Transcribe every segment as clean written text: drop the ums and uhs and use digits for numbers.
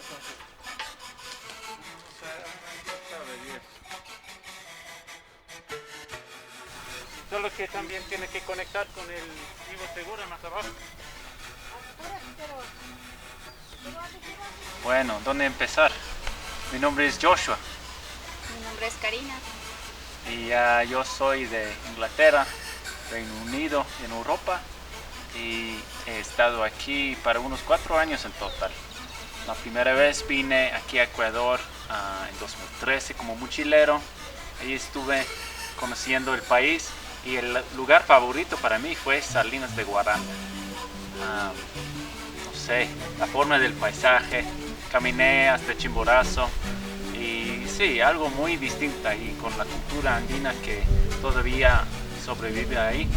entonces. Sabe bien. Solo que también tiene que conectar con el Vivo Segura más abajo. Bueno, ¿dónde empezar? Mi nombre es Joshua. Mi nombre es Karina. Y yo soy de Inglaterra, Reino Unido, en Europa. Y he estado aquí para unos 4 años en total. La primera vez vine aquí a Ecuador en 2013 como mochilero. Ahí estuve conociendo el país y el lugar favorito para mí fue Salinas de Guaranda. No sé, la forma del paisaje, caminé hasta Chimborazo y sí, algo muy distinto ahí con la cultura andina que todavía sobrevive ahí.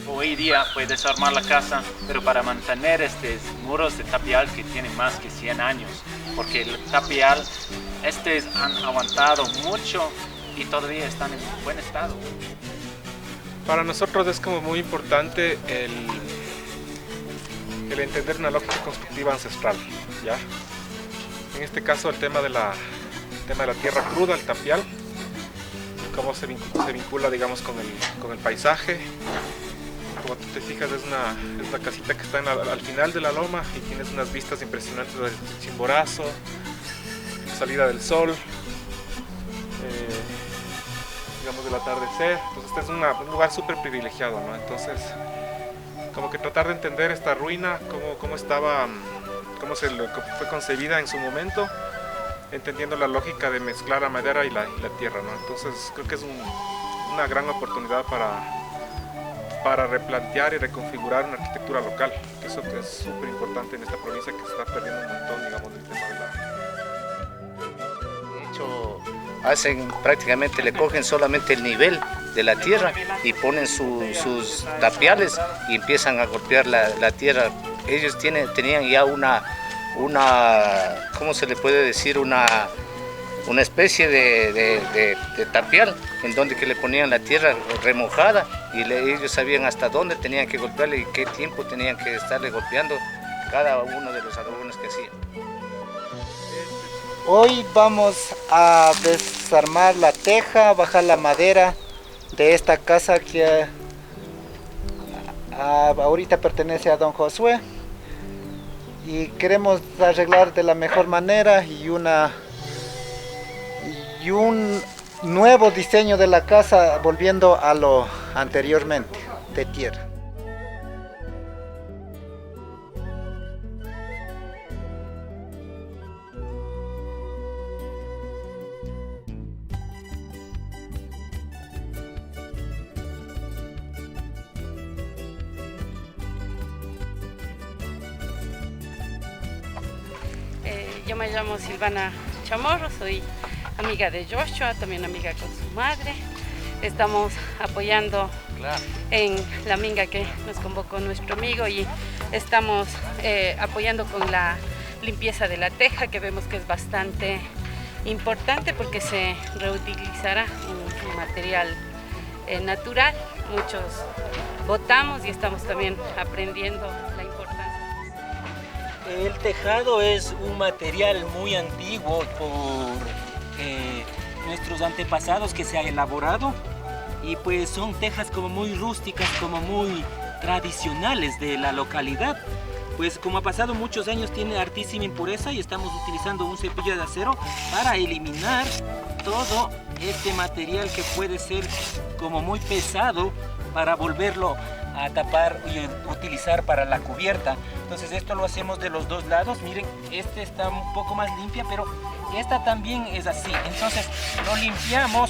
Hoy día puedes armar la casa, pero para mantener estos muros de tapial que tienen más que 100 años, porque el tapial, han aguantado mucho y todavía están en buen estado. Para nosotros es como muy importante el entender una lógica constructiva ancestral, ¿ya? En este caso el tema de la tierra cruda, el tapial, cómo se vincula, digamos, con el paisaje. Como tú te fijas, es una casita que está al final de la loma y tienes unas vistas impresionantes del Chimborazo, salida del sol, digamos del atardecer. Entonces este es un lugar súper privilegiado, ¿no? Entonces, como que tratar de entender esta ruina, cómo fue concebida en su momento, entendiendo la lógica de mezclar la madera y la tierra, ¿no? Entonces creo que es una gran oportunidad para replantear y reconfigurar una arquitectura local, que eso que es súper importante en esta provincia que se está perdiendo un montón, digamos, del tema De hecho, prácticamente le cogen solamente el nivel de la tierra y ponen sus tapiales y empiezan a golpear la tierra. Ellos tenían ya una, ¿cómo se le puede decir? Una especie de tapial en donde que le ponían la tierra remojada y ellos sabían hasta dónde tenían que golpearle y qué tiempo tenían que estarle golpeando cada uno de los adornos que hacían. Hoy vamos a desarmar la teja, bajar la madera de esta casa que ahorita pertenece a don Josué y queremos arreglar de la mejor manera y un nuevo diseño de la casa volviendo a lo anteriormente de tierra. Yo me llamo Silvana Chamorro, soy amiga de Joshua, también amiga con su madre. Estamos apoyando en la minga que nos convocó nuestro amigo y estamos apoyando con la limpieza de la teja, que vemos que es bastante importante porque se reutilizará un material natural. Muchos votamos y estamos también aprendiendo la importancia. El tejado es un material muy antiguo por nuestros antepasados que se ha elaborado y pues son tejas como muy rústicas, como muy tradicionales de la localidad. Pues como ha pasado muchos años tiene hartísima impureza y estamos utilizando un cepillo de acero para eliminar todo este material que puede ser como muy pesado para volverlo a tapar y utilizar para la cubierta. Entonces esto lo hacemos de los dos lados. Miren, este está un poco más limpia, pero esta también es así. Entonces lo limpiamos.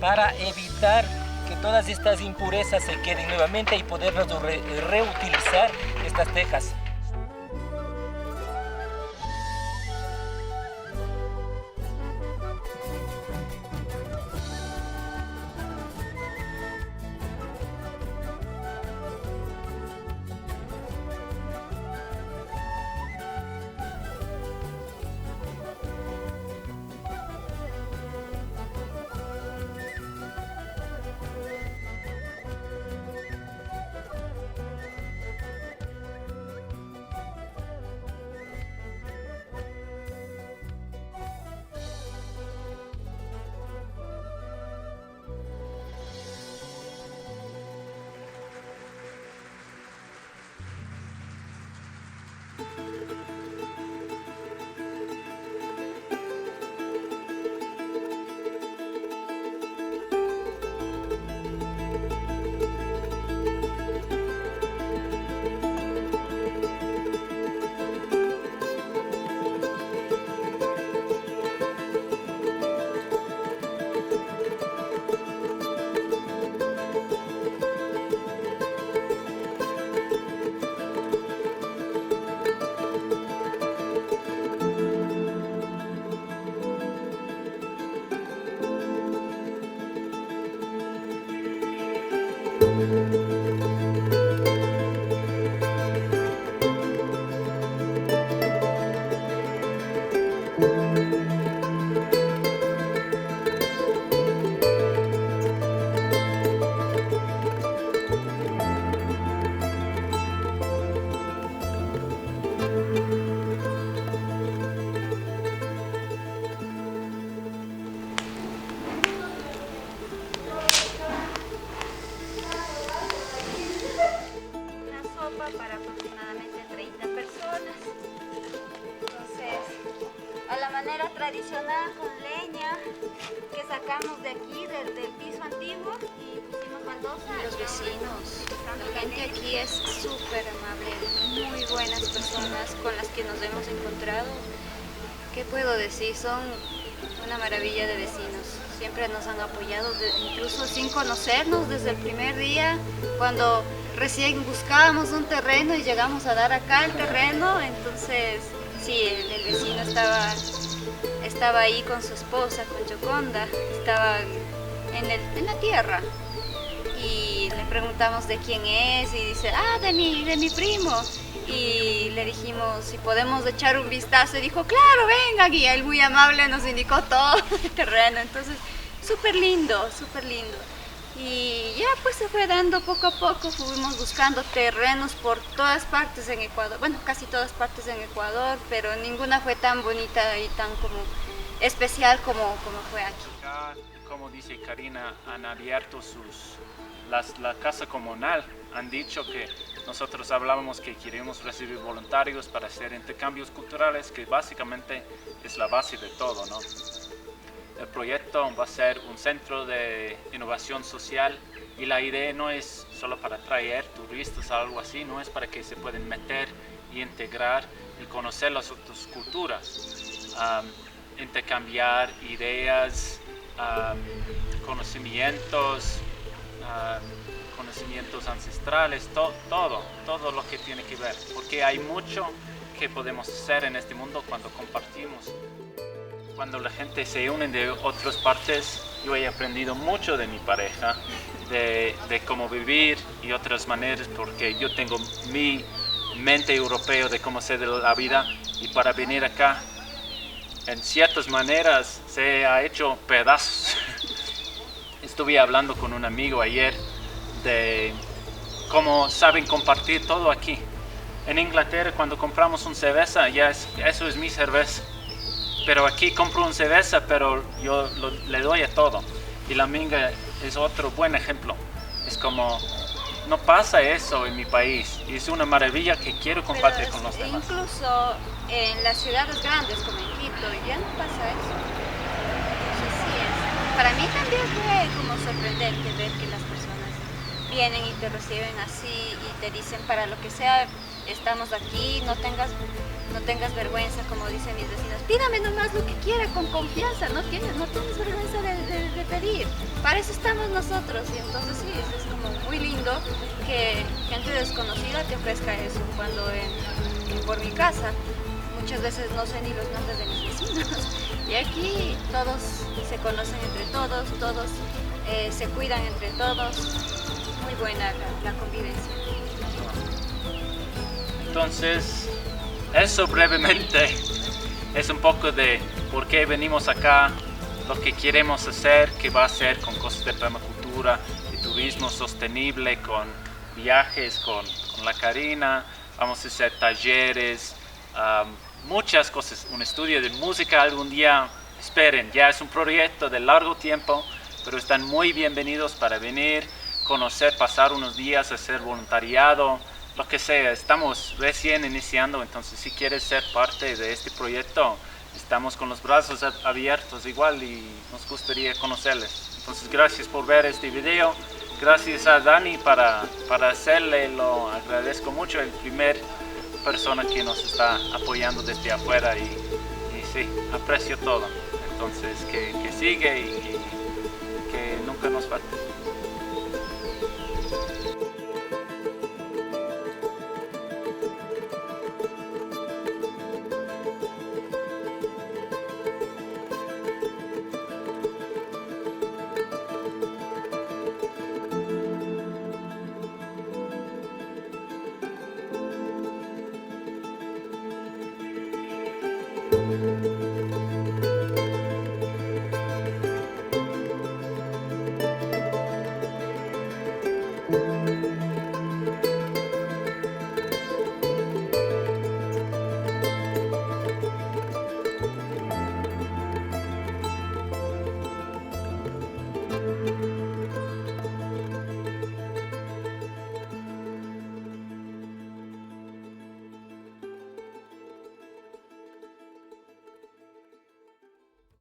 Para evitar que todas estas impurezas se queden nuevamente y poderlas reutilizar estas tejas. sacamos de aquí, del piso antiguo, y pusimos baldosa. Los vecinos, la gente aquí es súper amable, muy buenas personas con las que nos hemos encontrado. ¿Qué puedo decir? Son una maravilla de vecinos. Siempre nos han apoyado, incluso sin conocernos desde el primer día, cuando recién buscábamos un terreno y llegamos a dar acá el terreno. Entonces, sí, el vecino estaba ahí con su esposa, con Yoconda, estaban en la tierra. Y le preguntamos de quién es y dice, de mi primo. Y le dijimos si podemos echar un vistazo y dijo, claro, venga, y él muy amable nos indicó todo el terreno. Entonces, súper lindo, súper lindo. Y ya pues se fue dando poco a poco, fuimos buscando terrenos por todas partes en Ecuador, bueno, casi todas partes en Ecuador, pero ninguna fue tan bonita y tan como especial como fue aquí. Acá, como dice Karina, han abierto la casa comunal, han dicho que nosotros hablábamos que queremos recibir voluntarios para hacer intercambios culturales, que básicamente es la base de todo, ¿no? El proyecto va a ser un centro de innovación social y la idea no es solo para atraer turistas o algo así, no es para que se puedan meter y integrar y conocer las otras culturas, intercambiar ideas, conocimientos ancestrales, todo lo que tiene que ver, porque hay mucho que podemos hacer en este mundo cuando compartimos. Cuando la gente se une de otras partes, yo he aprendido mucho de mi pareja, de cómo vivir y otras maneras, porque yo tengo mi mente europea de cómo ser de la vida, y para venir acá, en ciertas maneras, se ha hecho pedazos. Estuve hablando con un amigo ayer de cómo saben compartir todo aquí. En Inglaterra, cuando compramos una cerveza, eso es mi cerveza. Pero aquí compro una cerveza, pero yo le doy a todo. Y la minga es otro buen ejemplo. Es como, no pasa eso en mi país. Y es una maravilla que quiero compartir con los demás. Incluso en las ciudades grandes como en Quito ya no pasa eso. Entonces sí es. Para mí también fue como sorprendente ver que las personas vienen y te reciben así y te dicen para lo que sea, estamos aquí, no tengas vergüenza, como dicen mis vecinos, pídame nomás lo que quiera con confianza, no tienes vergüenza de pedir, para eso estamos nosotros. Y entonces sí, es como muy lindo que gente desconocida te ofrezca eso, cuando por mi casa muchas veces no sé ni los nombres de mis vecinos, y aquí todos se conocen entre todos se cuidan entre todos, muy buena la convivencia. Entonces, eso brevemente es un poco de por qué venimos acá, lo que queremos hacer, que va a ser con cosas de permacultura, de turismo sostenible, con viajes, con la Karina, vamos a hacer talleres, muchas cosas, un estudio de música algún día, esperen, ya es un proyecto de largo tiempo, pero están muy bienvenidos para venir, conocer, pasar unos días, hacer voluntariado, lo que sea. Estamos recién iniciando, entonces si quieres ser parte de este proyecto, estamos con los brazos abiertos igual y nos gustaría conocerles. Entonces gracias por ver este video, gracias a Dani para hacerle, lo agradezco mucho, el primer persona que nos está apoyando desde afuera y sí, aprecio todo. Entonces que sigue y que nunca nos falte.